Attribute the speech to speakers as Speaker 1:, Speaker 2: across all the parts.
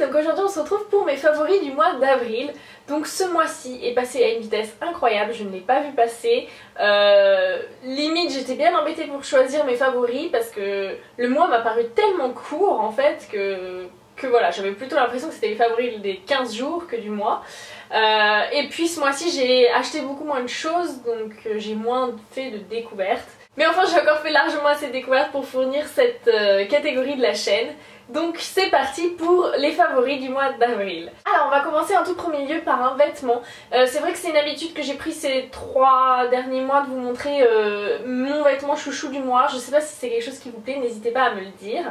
Speaker 1: donc aujourd'hui on se retrouve pour mes favoris du mois d'avril. Donc ce mois-ci est passé à une vitesse incroyable, je ne l'ai pas vu passer. Limite j'étais bien embêtée pour choisir mes favoris parce que le mois m'a paru tellement court en fait que voilà, j'avais plutôt l'impression que c'était les favoris des 15 jours que du mois. Et puis ce mois-ci j'ai acheté beaucoup moins de choses, donc j'ai moins fait de découvertes. Mais enfin j'ai encore fait largement assez de découvertes pour fournir cette catégorie de la chaîne. Donc c'est parti pour les favoris du mois d'avril. Alors on va commencer en tout premier lieu par un vêtement. C'est vrai que c'est une habitude que j'ai pris ces 3 derniers mois de vous montrer mon vêtement chouchou du mois. Je sais pas si c'est quelque chose qui vous plaît, n'hésitez pas à me le dire.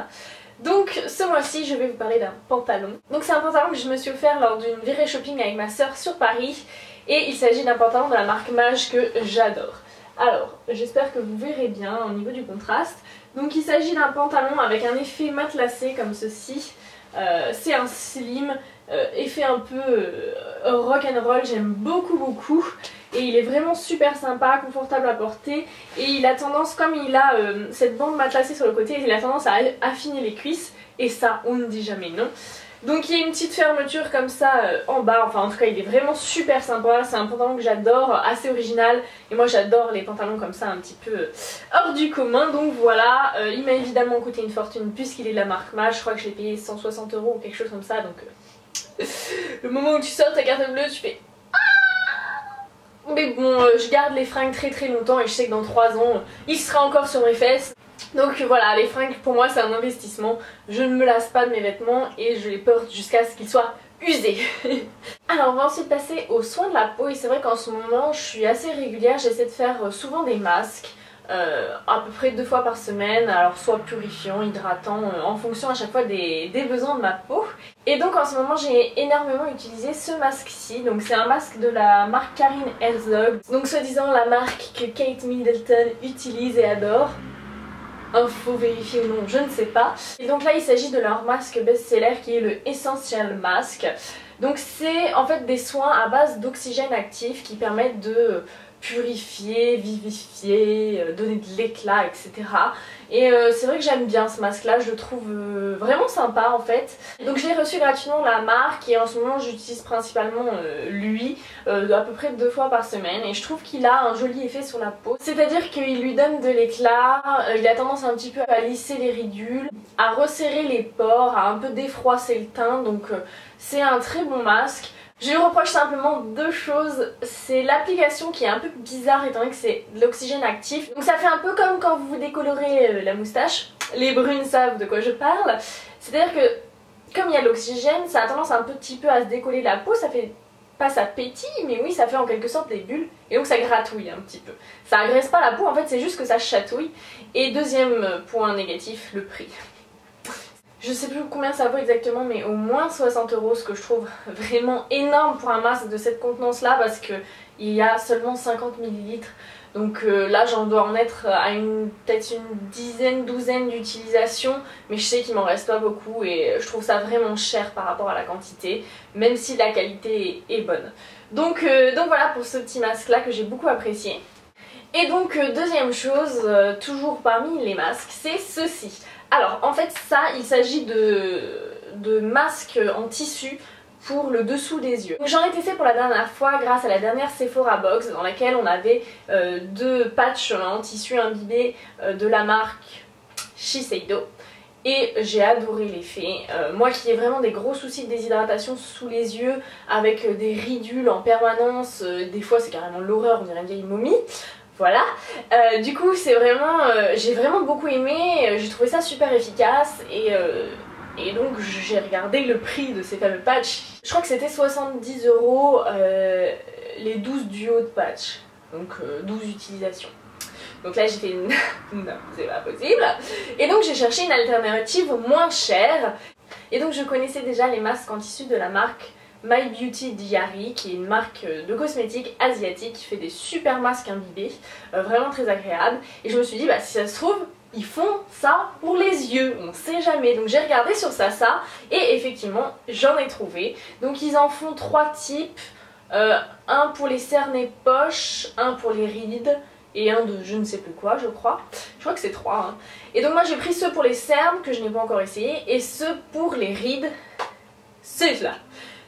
Speaker 1: Donc ce mois-ci je vais vous parler d'un pantalon. Donc c'est un pantalon que je me suis offert lors d'une virée shopping avec ma soeur sur Paris. Et il s'agit d'un pantalon de la marque Mage que j'adore. Alors j'espère que vous verrez bien au niveau du contraste. Donc il s'agit d'un pantalon avec un effet matelassé comme ceci. C'est un slim, effet un peu rock'n'roll, j'aime beaucoup. Et il est vraiment super sympa, confortable à porter. Et il a tendance, comme il a cette bande matelassée sur le côté, il a tendance à affiner les cuisses. Et ça, on ne dit jamais non. Donc il y a une petite fermeture comme ça en bas, enfin en tout cas il est vraiment super sympa, c'est un pantalon que j'adore, assez original, et moi j'adore les pantalons comme ça un petit peu hors du commun, donc voilà. Il m'a évidemment coûté une fortune puisqu'il est de la marque Mage, je crois que je l'ai payé 160 € ou quelque chose comme ça, donc le moment où tu sors ta carte bleue tu fais ah. Mais bon, je garde les fringues très longtemps et je sais que dans 3 ans il sera encore sur mes fesses. Donc voilà, les fringues pour moi c'est un investissement, je ne me lasse pas de mes vêtements et je les porte jusqu'à ce qu'ils soient usés. Alors on va ensuite passer aux soins de la peau et c'est vrai qu'en ce moment je suis assez régulière, j'essaie de faire souvent des masques. À peu près 2 fois par semaine, alors soit purifiant, hydratant, en fonction à chaque fois des besoins de ma peau. Et donc en ce moment j'ai énormément utilisé ce masque-ci, donc c'est un masque de la marque Karine Herzog, donc soi-disant la marque que Kate Middleton utilise et adore. Info vérifiée ou non, je ne sais pas. Et donc là il s'agit de leur masque best-seller qui est le Essential Mask. Donc c'est en fait des soins à base d'oxygène actif qui permettent de purifier, vivifier, donner de l'éclat, etc. Et c'est vrai que j'aime bien ce masque là, je le trouve vraiment sympa en fait. Donc j'ai reçu gratuitement la marque et en ce moment j'utilise principalement lui à peu près 2 fois par semaine et je trouve qu'il a un joli effet sur la peau. C'est-à-dire qu'il lui donne de l'éclat, il a tendance un petit peu à lisser les ridules, à resserrer les pores, à un peu défroisser le teint, donc c'est un très bon masque. Je lui reproche simplement 2 choses, c'est l'application qui est un peu bizarre étant donné que c'est de l'oxygène actif. Donc ça fait un peu comme quand vous décolorez la moustache, les brunes savent de quoi je parle. C'est-à-dire que comme il y a de l'oxygène, ça a tendance un petit peu à se décoller la peau, ça fait pas ça pétille, mais oui ça fait en quelque sorte des bulles et donc ça gratouille un petit peu. Ça agresse pas la peau en fait, c'est juste que ça chatouille. Et deuxième point négatif, le prix. Je sais plus combien ça vaut exactement mais au moins 60 €, ce que je trouve vraiment énorme pour un masque de cette contenance là parce que il y a seulement 50 ml. Donc là j'en dois en être à peut-être une douzaine d'utilisations, mais je sais qu'il m'en reste pas beaucoup et je trouve ça vraiment cher par rapport à la quantité, même si la qualité est bonne. Donc voilà pour ce petit masque là que j'ai beaucoup apprécié. Et donc deuxième chose, toujours parmi les masques, c'est ceci. Alors en fait ça, il s'agit de masques en tissu pour le dessous des yeux. J'en ai testé pour la dernière fois grâce à la dernière Sephora Box dans laquelle on avait 2 patchs en tissu imbibé de la marque Shiseido. Et j'ai adoré l'effet. Moi qui ai vraiment des gros soucis de déshydratation sous les yeux avec des ridules en permanence, des fois c'est carrément l'horreur, on dirait une vieille momie. Voilà, du coup c'est vraiment, j'ai vraiment beaucoup aimé, j'ai trouvé ça super efficace et donc j'ai regardé le prix de ces fameux patchs. Je crois que c'était 70 € les 12 duos de patchs, donc 12 utilisations. Donc là j'ai fait une... non, c'est pas possible. Et donc j'ai cherché une alternative moins chère. Et donc je connaissais déjà les masques en tissu de la marque My Beauty Diary, qui est une marque de cosmétiques asiatique qui fait des super masques imbibés, vraiment très agréables. Et je me suis dit, bah si ça se trouve, ils font ça pour les yeux, on sait jamais. Donc j'ai regardé sur Sasa et effectivement j'en ai trouvé. Donc ils en font 3 types, un pour les cernes et poches, un pour les rides et un de je ne sais plus quoi je crois. Je crois que c'est 3 hein. Et donc moi j'ai pris ceux pour les cernes que je n'ai pas encore essayé et ceux pour les rides c'est cela.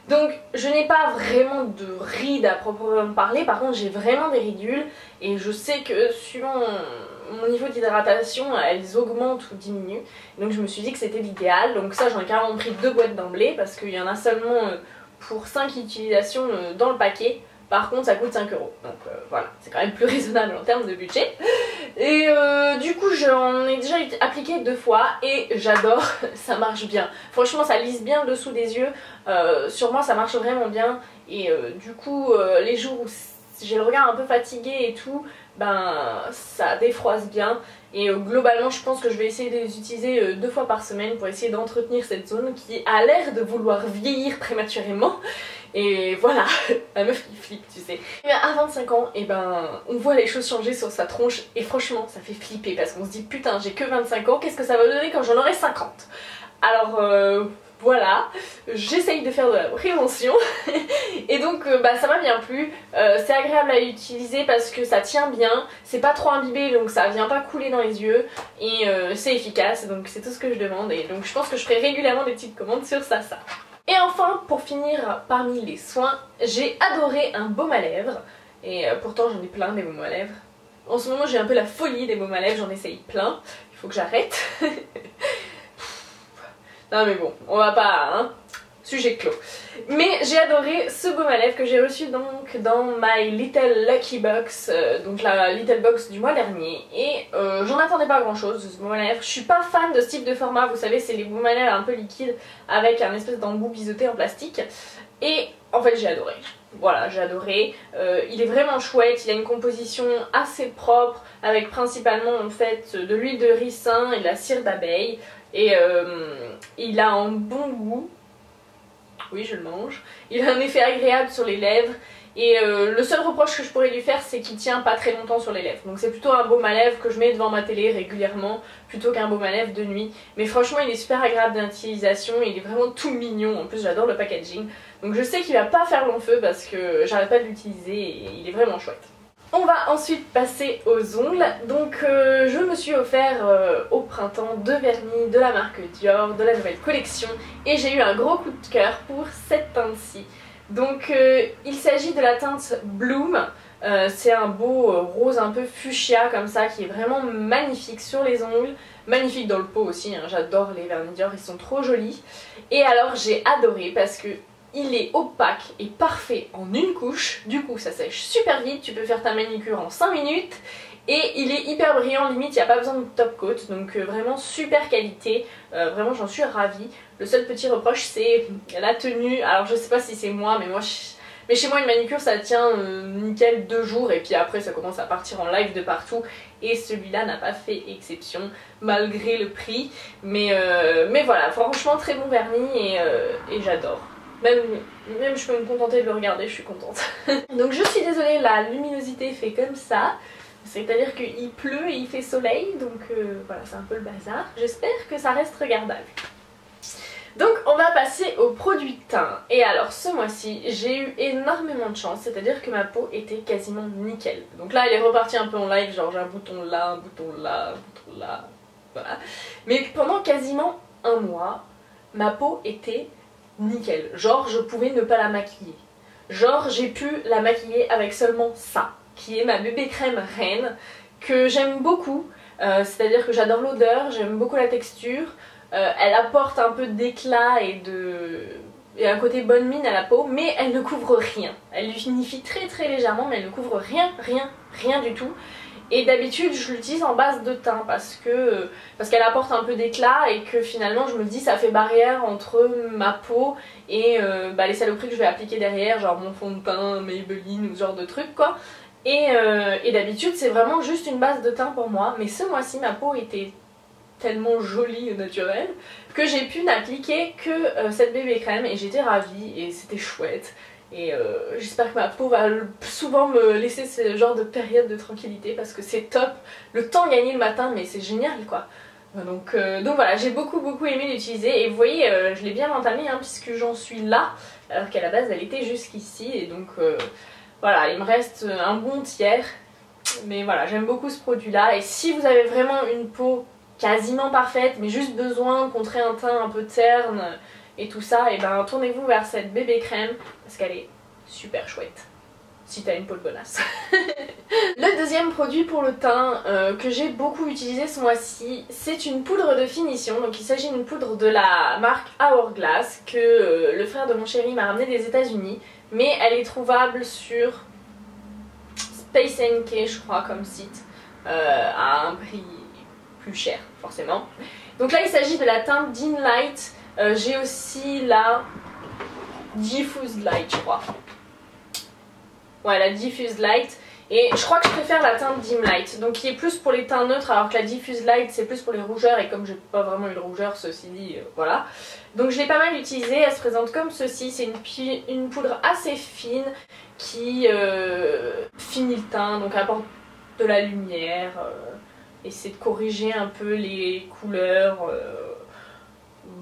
Speaker 1: Donc je n'ai pas vraiment de rides à proprement parler, par contre j'ai vraiment des ridules et je sais que suivant mon niveau d'hydratation elles augmentent ou diminuent. Donc je me suis dit que c'était l'idéal, donc ça j'en ai carrément pris 2 boîtes d'emblée parce qu'il y en a seulement pour 5 utilisations dans le paquet. Par contre ça coûte 5 €, donc voilà, c'est quand même plus raisonnable en termes de budget. Et du coup j'en ai déjà appliqué 2 fois et j'adore, ça marche bien. Franchement ça lisse bien le dessous des yeux, sur moi ça marche vraiment bien. Et du coup les jours où j'ai le regard un peu fatigué et tout, ben ça défroisse bien. Et globalement je pense que je vais essayer de les utiliser 2 fois par semaine pour essayer d'entretenir cette zone qui a l'air de vouloir vieillir prématurément. Et voilà, la meuf qui flippe, tu sais. Mais à 25 ans, et ben, on voit les choses changer sur sa tronche et franchement, ça fait flipper parce qu'on se dit putain, j'ai que 25 ans, qu'est-ce que ça va donner quand j'en aurai 50? Alors voilà, j'essaye de faire de la prévention et donc bah, ça m'a bien plu. C'est agréable à utiliser parce que ça tient bien, c'est pas trop imbibé donc ça vient pas couler dans les yeux et c'est efficace, donc c'est tout ce que je demande et donc je pense que je ferai régulièrement des petites commandes sur ça. Et enfin, pour finir parmi les soins, j'ai adoré un baume à lèvres. Et pourtant j'en ai plein des baumes à lèvres. En ce moment j'ai un peu la folie des baumes à lèvres, j'en essaye plein. Il faut que j'arrête. Non mais bon, on va pas, hein, sujet clos. Mais j'ai adoré ce baume à lèvres que j'ai reçu donc dans My Little Lucky Box, donc la Little Box du mois dernier. Et j'en attendais pas grand chose de ce baume à lèvres. Je suis pas fan de ce type de format, vous savez c'est les baumes à lèvres un peu liquides avec un espèce d'embout biseauté en plastique. Et en fait j'ai adoré. Voilà, j'ai adoré. Il est vraiment chouette, il a une composition assez propre avec principalement en fait de l'huile de ricin et de la cire d'abeille. Et il a un bon goût. Oui, je le mange. Il a un effet agréable sur les lèvres. Et le seul reproche que je pourrais lui faire, c'est qu'il tient pas très longtemps sur les lèvres. Donc c'est plutôt un baume à lèvres que je mets devant ma télé régulièrement, plutôt qu'un baume à lèvres de nuit. Mais franchement, il est super agréable d'utilisation, il est vraiment tout mignon. En plus, j'adore le packaging. Donc je sais qu'il va pas faire long feu parce que j'arrête pas de l'utiliser et il est vraiment chouette. On va ensuite passer aux ongles. Donc je me suis offert au printemps 2 vernis de la marque Dior, de la nouvelle collection. Et j'ai eu un gros coup de cœur pour cette teinte-ci. Donc il s'agit de la teinte Bloom. C'est un beau rose un peu fuchsia comme ça qui est vraiment magnifique sur les ongles. Magnifique dans le pot aussi, hein. J'adore les vernis Dior, ils sont trop jolis. Et alors j'ai adoré parce que il est opaque et parfait en une couche, du coup ça sèche super vite, tu peux faire ta manucure en 5 minutes et il est hyper brillant, limite il n'y a pas besoin de top coat, donc vraiment super qualité, vraiment j'en suis ravie. Le seul petit reproche c'est la tenue, alors je sais pas si c'est moi, mais chez moi une manucure ça tient nickel 2 jours et puis après ça commence à partir en live de partout et celui-là n'a pas fait exception malgré le prix, mais voilà, franchement très bon vernis et j'adore. Même je peux me contenter de le regarder, je suis contente. Donc je suis désolée, la luminosité fait comme ça. C'est-à-dire qu'il pleut et il fait soleil, donc voilà, c'est un peu le bazar. J'espère que ça reste regardable. Donc on va passer aux produits de teint. Et alors ce mois-ci, j'ai eu énormément de chance, c'est-à-dire que ma peau était quasiment nickel. Donc là elle est repartie un peu en live, genre j'ai un bouton là, un bouton là, un bouton là, voilà. Mais pendant quasiment un mois, ma peau était nickel, genre je pouvais ne pas la maquiller, genre j'ai pu la maquiller avec seulement ça, qui est ma bébé crème Reine, que j'aime beaucoup, c'est à dire que j'adore l'odeur, j'aime beaucoup la texture, elle apporte un peu d'éclat et un côté bonne mine à la peau, mais elle ne couvre rien, elle unifie très légèrement mais elle ne couvre rien du tout. Et d'habitude je l'utilise en base de teint parce qu'elle apporte un peu d'éclat et que finalement je me dis ça fait barrière entre ma peau et les saloperies que je vais appliquer derrière, genre mon fond de teint, Maybelline ou ce genre de trucs quoi. Et d'habitude c'est vraiment juste une base de teint pour moi, mais ce mois-ci ma peau était tellement jolie et naturelle que j'ai pu n'appliquer que cette bébé crème et j'étais ravie et c'était chouette. Et j'espère que ma peau va souvent me laisser ce genre de période de tranquillité parce que c'est top, le temps gagné le matin mais c'est génial quoi. Donc voilà, j'ai beaucoup aimé l'utiliser et vous voyez je l'ai bien entamé hein, puisque j'en suis là alors qu'à la base elle était jusqu'ici et donc voilà, il me reste un bon tiers mais voilà, j'aime beaucoup ce produit là et si vous avez vraiment une peau quasiment parfaite mais juste besoin de contrer un teint un peu terne et tout ça, et ben tournez-vous vers cette bébé crème parce qu'elle est super chouette si t'as une peau de bonasse. Le deuxième produit pour le teint que j'ai beaucoup utilisé ce mois-ci, c'est une poudre de finition. Donc il s'agit d'une poudre de la marque Hourglass que le frère de mon chéri m'a ramené des États-Unis, mais elle est trouvable sur Space NK, je crois, comme site, à un prix plus cher forcément. Donc là il s'agit de la teinte Dim Light. J'ai aussi la Diffuse Light, je crois. Ouais, la Diffuse Light. Et je crois que je préfère la teinte Dim Light, donc qui est plus pour les teints neutres, alors que la Diffuse Light c'est plus pour les rougeurs, et comme j'ai pas vraiment eu de rougeur, ceci dit, voilà. Donc je l'ai pas mal utilisée, elle se présente comme ceci, c'est une poudre assez fine qui finit le teint, donc apporte de la lumière, essaie de corriger un peu les couleurs,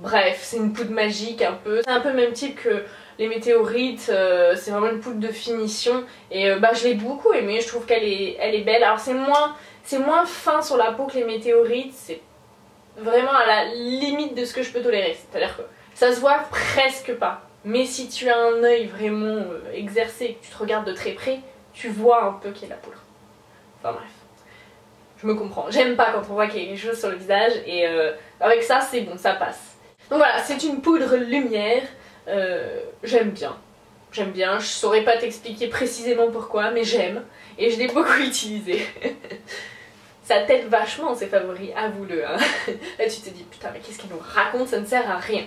Speaker 1: bref, c'est une poudre magique un peu. C'est un peu le même type que les météorites, c'est vraiment une poudre de finition et je l'ai beaucoup aimée, je trouve qu'elle est belle. Alors c'est moins fin sur la peau que les météorites, c'est vraiment à la limite de ce que je peux tolérer, c'est-à-dire que ça se voit presque pas. Mais si tu as un œil vraiment exercé et que tu te regardes de très près, tu vois un peu qu'il y a de la poudre. Enfin bref, je me comprends, j'aime pas quand on voit qu'il y a quelque chose sur le visage et avec ça c'est bon, ça passe. Donc voilà, c'est une poudre lumière. J'aime bien, je saurais pas t'expliquer précisément pourquoi, mais j'aime et je l'ai beaucoup utilisé. Ça t'aide vachement ces favoris, avoue-le, hein. Là tu te dis putain mais qu'est-ce qu'elle nous raconte, ça ne sert à rien.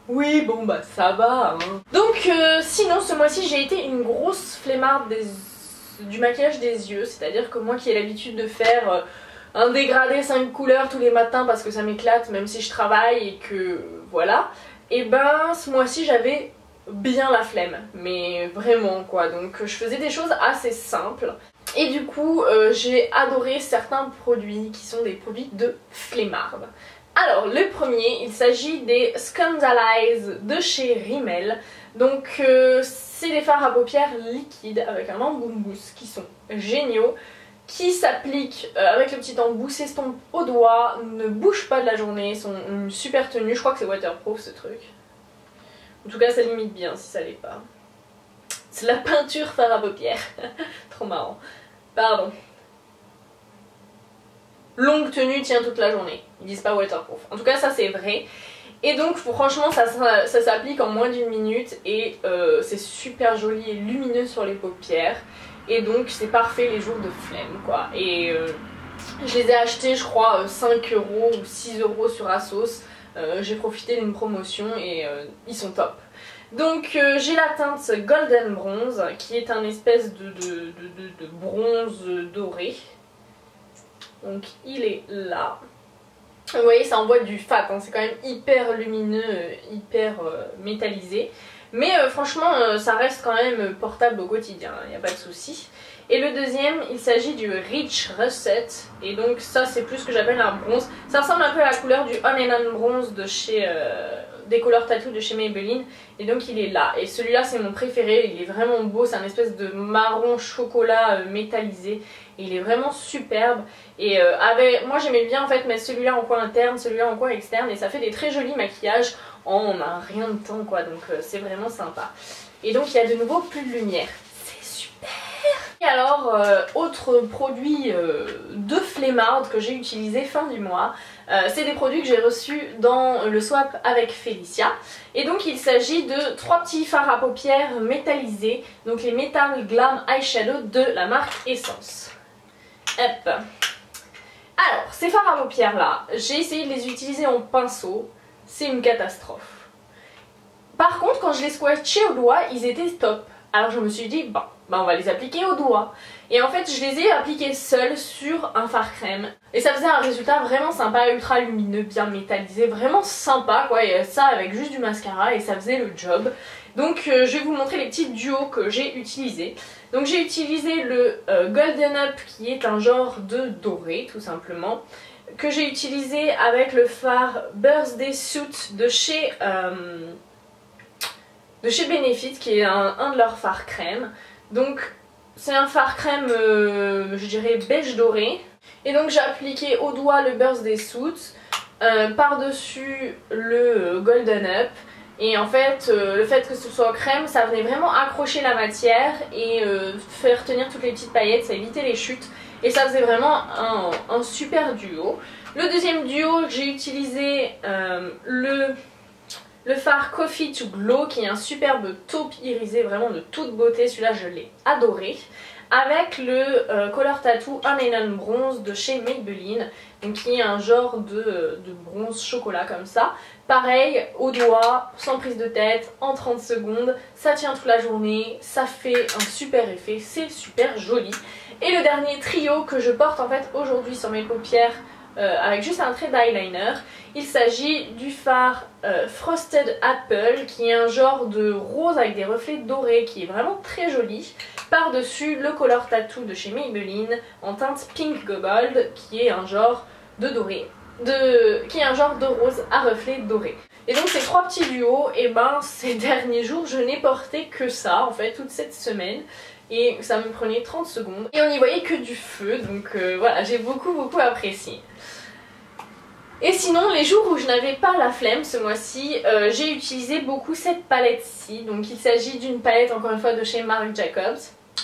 Speaker 1: Oui bon bah ça va, hein. Donc sinon ce mois-ci j'ai été une grosse flemmarde du maquillage des yeux, c'est-à-dire que moi qui ai l'habitude de faire un dégradé 5 couleurs tous les matins parce que ça m'éclate même si je travaille et que voilà. Et ben ce mois-ci j'avais bien la flemme, mais vraiment quoi, donc je faisais des choses assez simples et du coup j'ai adoré certains produits qui sont des produits de flemmarde. Alors le premier, il s'agit des Scandalize de chez Rimmel. Donc c'est des fards à paupières liquides avec un embout mousse qui sont géniaux, qui s'appliquent avec le petit embout, s'estompent au doigt, ne bougent pas de la journée, sont une super tenue, je crois que c'est waterproof ce truc. En tout cas ça limite bien si ça l'est pas. C'est la peinture fard à paupières, trop marrant. Pardon. Longue tenue tient toute la journée, ils disent pas waterproof. En tout cas ça c'est vrai. Et donc franchement ça s'applique en moins d'une minute et c'est super joli et lumineux sur les paupières. Et donc c'est parfait les jours de flemme quoi. Et je les ai achetés je crois 5 € ou 6 € sur Asos. J'ai profité d'une promotion et ils sont top. Donc j'ai la teinte Golden Bronze qui est un espèce de bronze doré. Donc il est là. Vous voyez ça envoie du fat, hein. C'est quand même hyper lumineux, hyper métallisé. Mais franchement ça reste quand même portable au quotidien, il n'y a pas de souci. Et le deuxième, il s'agit du Rich Russet. Et donc ça c'est plus ce que j'appelle un bronze. Ça ressemble un peu à la couleur du On and On Bronze de chez Décolore Tattoo de chez Maybelline. Et donc il est là. Et celui-là c'est mon préféré, il est vraiment beau. C'est un espèce de marron chocolat métallisé. Et il est vraiment superbe. Et moi j'aimais bien en fait mettre celui-là en coin interne, celui-là en coin externe. Et ça fait des très jolis maquillages en un rien de temps quoi. Donc c'est vraiment sympa. Et donc il y a de nouveau plus de lumière. Et alors, autre produit de flemmarde que j'ai utilisé fin du mois, c'est des produits que j'ai reçus dans le swap avec Félicia. Et donc il s'agit de 3 petits fards à paupières métallisés, donc les Metal Glam Eyeshadow de la marque Essence. Hop. Alors, ces fards à paupières là, j'ai essayé de les utiliser en pinceau, c'est une catastrophe. Par contre, quand je les squatchais au doigt, ils étaient top. Alors je me suis dit, bon, on va les appliquer au doigt. Et en fait je les ai appliqués seuls sur un fard crème. Et ça faisait un résultat vraiment sympa, ultra lumineux, bien métallisé, vraiment sympa quoi. Et ça avec juste du mascara et ça faisait le job. Donc je vais vous montrer les petits duos que j'ai utilisés. Donc j'ai utilisé le Golden Up qui est un genre de doré tout simplement. Que j'ai utilisé avec le fard Birthday Suit de chez Benefit qui est un de leurs fards crème. Donc c'est un fard crème je dirais beige doré. Et donc j'ai appliqué au doigt le Birthday Suit, par dessus le Golden Up Et en fait, le fait que ce soit en crème, ça venait vraiment accrocher la matière et faire tenir toutes les petites paillettes, ça évitait les chutes. Et ça faisait vraiment un super duo. Le deuxième duo, j'ai utilisé le fard Coffee to Glow, qui est un superbe taupe irisé, vraiment de toute beauté. Celui-là, je l'ai adoré. Avec le Color Tattoo Un Bronze de chez Maybelline, donc qui est un genre de bronze chocolat comme ça. Pareil, au doigt, sans prise de tête, en 30 secondes, ça tient toute la journée, ça fait un super effet, c'est super joli. Et le dernier trio que je porte en fait aujourd'hui sur mes paupières avec juste un trait d'eyeliner, il s'agit du fard Frosted Apple, qui est un genre de rose avec des reflets dorés qui est vraiment très joli. Par-dessus le Color Tattoo de chez Maybelline en teinte Pink Gold, qui est un genre de doré, qui est un genre de rose à reflets dorés. Et donc ces trois petits duos, et ben ces derniers jours je n'ai porté que ça en fait toute cette semaine. Et ça me prenait 30 secondes. Et on n'y voyait que du feu, donc voilà, j'ai beaucoup apprécié. Et sinon, les jours où je n'avais pas la flemme ce mois-ci, j'ai utilisé beaucoup cette palette-ci. Donc il s'agit d'une palette encore une fois de chez Marc Jacobs.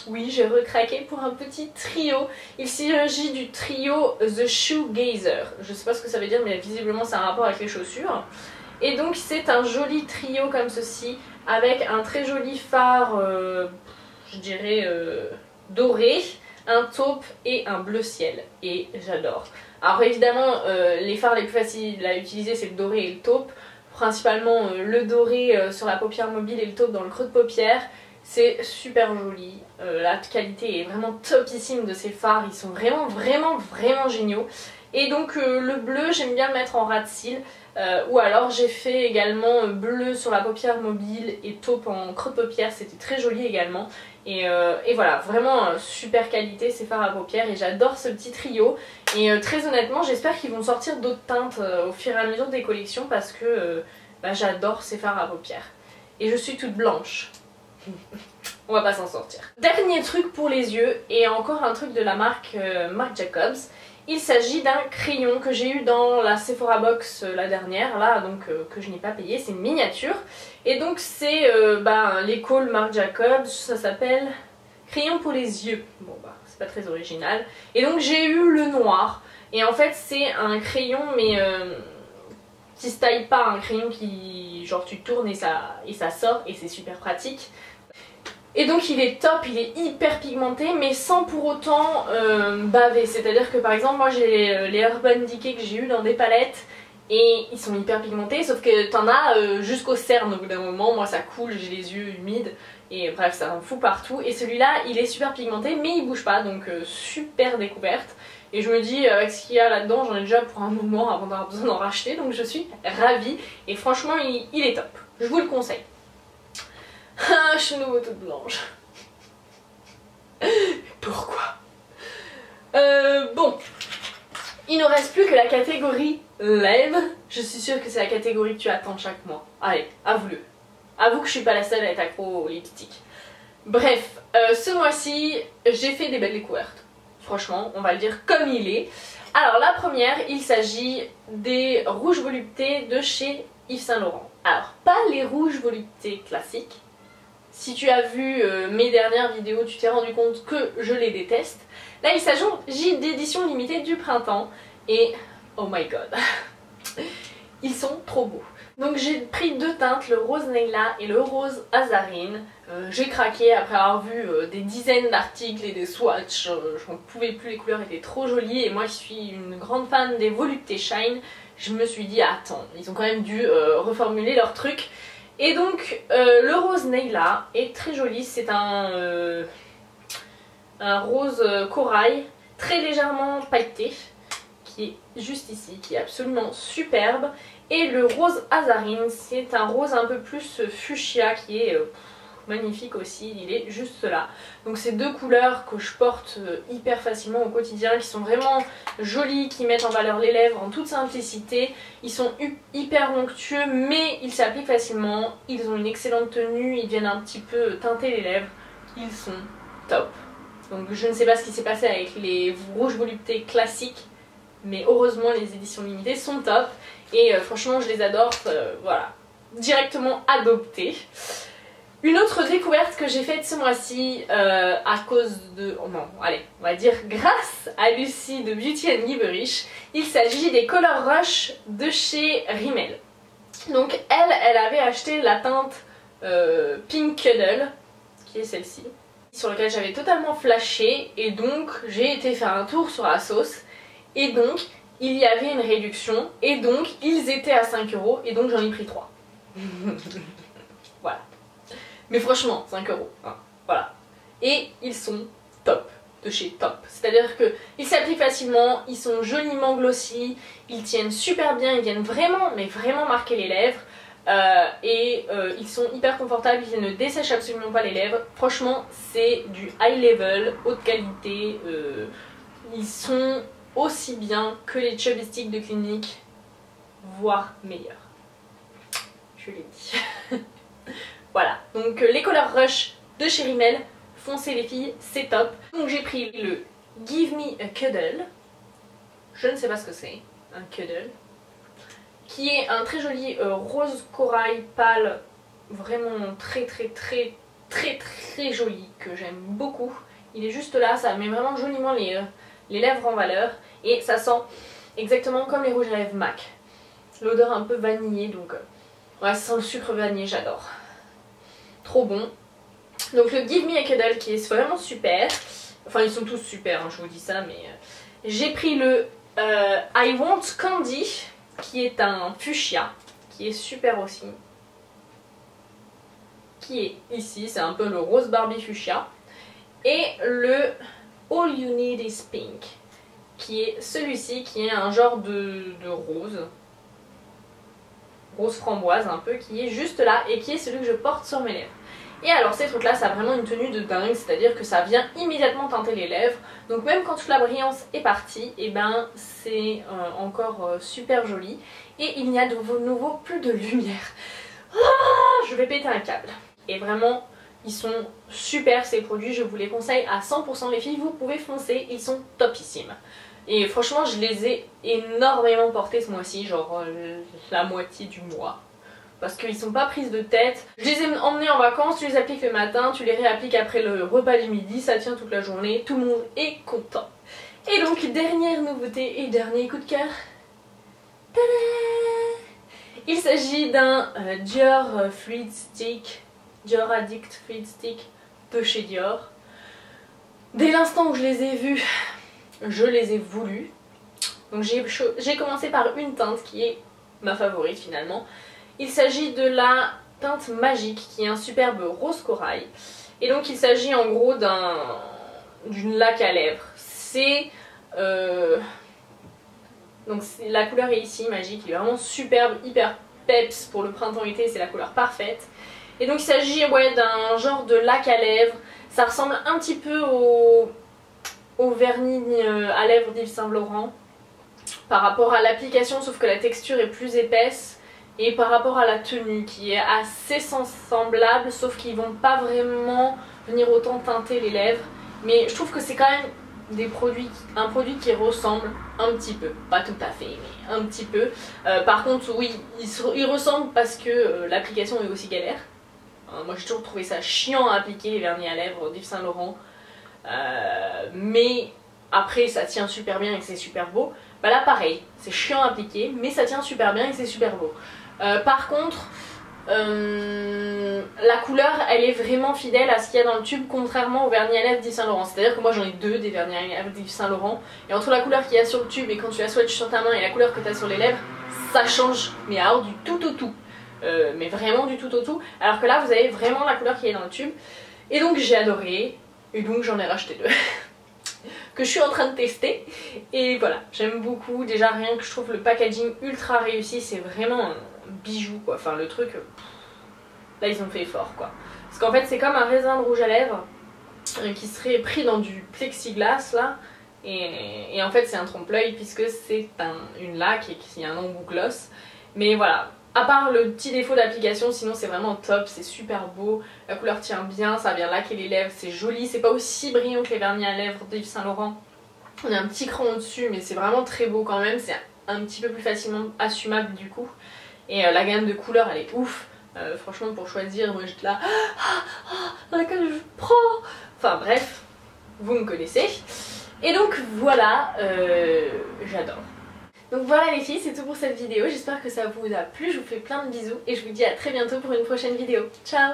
Speaker 1: Oui, j'ai recraqué pour un petit trio. Il s'agit du trio The Shoegazer. Je sais pas ce que ça veut dire, mais visiblement c'est un rapport avec les chaussures. Et donc c'est un joli trio comme ceci, avec un très joli fard, je dirais doré, un taupe et un bleu ciel. Et j'adore. Alors évidemment, les fards les plus faciles à utiliser, c'est le doré et le taupe. Principalement le doré sur la paupière mobile et le taupe dans le creux de paupière. C'est super joli, la qualité est vraiment topissime de ces fards, ils sont vraiment géniaux. Et donc le bleu, j'aime bien le mettre en ras de cils, ou alors j'ai fait également bleu sur la paupière mobile et taupe en creux de paupière, c'était très joli également. Et voilà, vraiment super qualité ces fards à paupières et j'adore ce petit trio. Et très honnêtement, j'espère qu'ils vont sortir d'autres teintes au fur et à mesure des collections parce que j'adore ces fards à paupières. Et je suis toute blanche. On va pas s'en sortir. Dernier truc pour les yeux, et encore un truc de la marque Marc Jacobs. Il s'agit d'un crayon que j'ai eu dans la Sephora Box la dernière, là, donc que je n'ai pas payé, c'est une miniature. Et donc c'est l'école Marc Jacobs, ça s'appelle crayon pour les yeux. Bon bah, c'est pas très original. Et donc j'ai eu le noir, et en fait c'est un crayon mais qui se taille pas, un crayon qui genre tu tournes et ça sort, et c'est super pratique. Et donc il est top, il est hyper pigmenté mais sans pour autant baver. C'est-à-dire que par exemple moi j'ai les Urban Decay que j'ai eu dans des palettes et ils sont hyper pigmentés, sauf que t'en as jusqu'au cerne au bout d'un moment. Moi ça coule, j'ai les yeux humides et bref ça me fout partout. Et celui-là il est super pigmenté mais il bouge pas, donc super découverte. Et je me dis avec ce qu'il y a là-dedans, j'en ai déjà pour un moment avant d'avoir besoin d'en racheter, donc je suis ravie. Et franchement il est top, je vous le conseille. Ah, je suis nouveau toute blanche. Pourquoi bon, il ne reste plus que la catégorie lèvres. Je suis sûre que c'est la catégorie que tu attends chaque mois. Allez, avoue-le. Avoue que je suis pas la seule à être accro au lipstick. Bref, ce mois-ci, j'ai fait des belles découvertes. Franchement, on va le dire comme il est. Alors la première, il s'agit des rouges voluptés de chez Yves Saint Laurent. Alors, pas les rouges voluptés classiques. Si tu as vu mes dernières vidéos, tu t'es rendu compte que je les déteste. Là, il s'agit d'édition limitée du printemps. Et oh my god, ils sont trop beaux. Donc j'ai pris deux teintes, le rose Nayla et le rose Azarine. J'ai craqué après avoir vu des dizaines d'articles et des swatchs. Je n'en pouvais plus, les couleurs étaient trop jolies. Et moi, je suis une grande fan des voluptés Shine. Je me suis dit, attends, ils ont quand même dû reformuler leur truc. Et donc le rose Nayla est très joli, c'est un rose corail très légèrement pailleté qui est juste ici, qui est absolument superbe. Et le rose Azarine, c'est un rose un peu plus fuchsia qui est magnifique aussi, il est juste là. Donc c'est deux couleurs que je porte hyper facilement au quotidien, qui sont vraiment jolies, qui mettent en valeur les lèvres en toute simplicité. Ils sont hyper onctueux mais ils s'appliquent facilement, ils ont une excellente tenue, ils viennent un petit peu teinter les lèvres, ils sont top. Donc je ne sais pas ce qui s'est passé avec les rouges voluptés classiques, mais heureusement les éditions limitées sont top et franchement je les adore, voilà. directement adopté. Une autre découverte que j'ai faite ce mois-ci à cause de... Oh non, allez, on va dire grâce à Lucie de Beauty and Gibberish, il s'agit des Color Rush de chez Rimmel. Donc elle avait acheté la teinte Pink Cuddle, qui est celle-ci, sur laquelle j'avais totalement flashé, et donc j'ai été faire un tour sur ASOS, et donc il y avait une réduction, et donc ils étaient à 5 €, et donc j'en ai pris 3. Voilà. Mais franchement, 5 €, hein, voilà. Et ils sont top, de chez Top. C'est-à-dire qu'ils s'appliquent facilement, ils sont joliment glossy, ils tiennent super bien, ils viennent vraiment, mais vraiment marquer les lèvres. Ils sont hyper confortables, ils ne dessèchent absolument pas les lèvres. Franchement, c'est du high level, haute qualité. Ils sont aussi bien que les Chubby Stick de Clinique, voire meilleurs. Je l'ai dit. Voilà, donc les Color Rush de chez Rimmel, foncez les filles, c'est top. Donc j'ai pris le Give Me a Cuddle, je ne sais pas ce que c'est, un cuddle, qui est un très joli rose corail pâle, vraiment très joli, que j'aime beaucoup. Il est juste là, ça met vraiment joliment les lèvres en valeur, et ça sent exactement comme les rouges à lèvres MAC. L'odeur un peu vanillée, donc ouais, ça sent le sucre vanillé, j'adore. Trop bon. Donc le Give Me a Cuddle qui est vraiment super. Enfin ils sont tous super, hein, je vous dis ça, mais j'ai pris le I Want Candy qui est un fuchsia, qui est super aussi. Qui est ici, c'est un peu le rose Barbie fuchsia. Et le All You Need Is Pink, qui est celui-ci, qui est un genre de rose. Rose framboise un peu, qui est juste là et qui est celui que je porte sur mes lèvres. Et alors ces trucs là, ça a vraiment une tenue de dingue, c'est-à-dire que ça vient immédiatement teinter les lèvres, donc même quand toute la brillance est partie, et ben c'est encore super joli, et il n'y a de nouveau plus de lumière. Ah, je vais péter un câble. Et vraiment, ils sont super ces produits, je vous les conseille à 100% les filles, vous pouvez foncer, ils sont topissimes. Et franchement je les ai énormément portés ce mois-ci, genre la moitié du mois. Parce qu'ils sont pas prises de tête. Je les ai emmenés en vacances, tu les appliques le matin, tu les réappliques après le repas du midi, ça tient toute la journée, tout le monde est content. Et donc dernière nouveauté et dernier coup de cœur. Tada! Il s'agit d'un Dior Fluid Stick, Dior Addict Fluid Stick de chez Dior. Dès l'instant où je les ai vus, je les ai voulus. Donc j'ai commencé par une teinte qui est ma favorite finalement. Il s'agit de la teinte magique qui est un superbe rose corail. Et donc il s'agit en gros d'une laque à lèvres. C'est... donc la couleur est ici, magique, il est vraiment superbe, hyper peps pour le printemps-été, c'est la couleur parfaite. Et donc il s'agit ouais, d'un genre de laque à lèvres. Ça ressemble un petit peu au vernis à lèvres d'Yves Saint Laurent par rapport à l'application, sauf que la texture est plus épaisse. Et par rapport à la tenue qui est assez semblable, sauf qu'ils vont pas vraiment venir autant teinter les lèvres. Mais je trouve que c'est quand même un produit qui ressemble un petit peu. Pas tout à fait, mais un petit peu. Par contre, oui, il ressemble parce que l'application est aussi galère. Moi j'ai toujours trouvé ça chiant à appliquer les vernis à lèvres d'Yves Saint Laurent. Mais après ça tient super bien et c'est super beau. Bah là pareil, c'est chiant à appliquer, mais ça tient super bien et c'est super beau. Par contre, la couleur elle est vraiment fidèle à ce qu'il y a dans le tube, contrairement au vernis à lèvres d'Yves Saint Laurent. C'est à dire que moi j'en ai deux des vernis à lèvres d'Yves Saint Laurent, et entre la couleur qu'il y a sur le tube et quand tu la swatches sur ta main et la couleur que tu as sur les lèvres, ça change, mais alors du tout au tout. Mais vraiment du tout au tout, alors que là vous avez vraiment la couleur qui est dans le tube. Et donc j'ai adoré, et donc j'en ai racheté deux. Que je suis en train de tester, et voilà, j'aime beaucoup. Déjà rien que je trouve le packaging ultra réussi, c'est vraiment un bijou quoi, enfin le truc, là ils ont fait fort quoi. Parce qu'en fait c'est comme un raisin de rouge à lèvres qui serait pris dans du plexiglas là, et en fait c'est un trompe-l'œil puisque c'est une laque et qu'il y a un embout gloss. Mais voilà, à part le petit défaut d'application, sinon c'est vraiment top, c'est super beau, la couleur tient bien, ça vient laquer les lèvres, c'est joli, c'est pas aussi brillant que les vernis à lèvres d'Yves Saint Laurent. On a un petit cran au dessus mais c'est vraiment très beau quand même, c'est un petit peu plus facilement assumable du coup. Et la gamme de couleurs elle est ouf. Franchement pour choisir, moi j'étais là, laquelle je prends. Enfin bref, vous me connaissez. Et donc voilà, j'adore. Donc voilà les filles, c'est tout pour cette vidéo. J'espère que ça vous a plu. Je vous fais plein de bisous et je vous dis à très bientôt pour une prochaine vidéo. Ciao!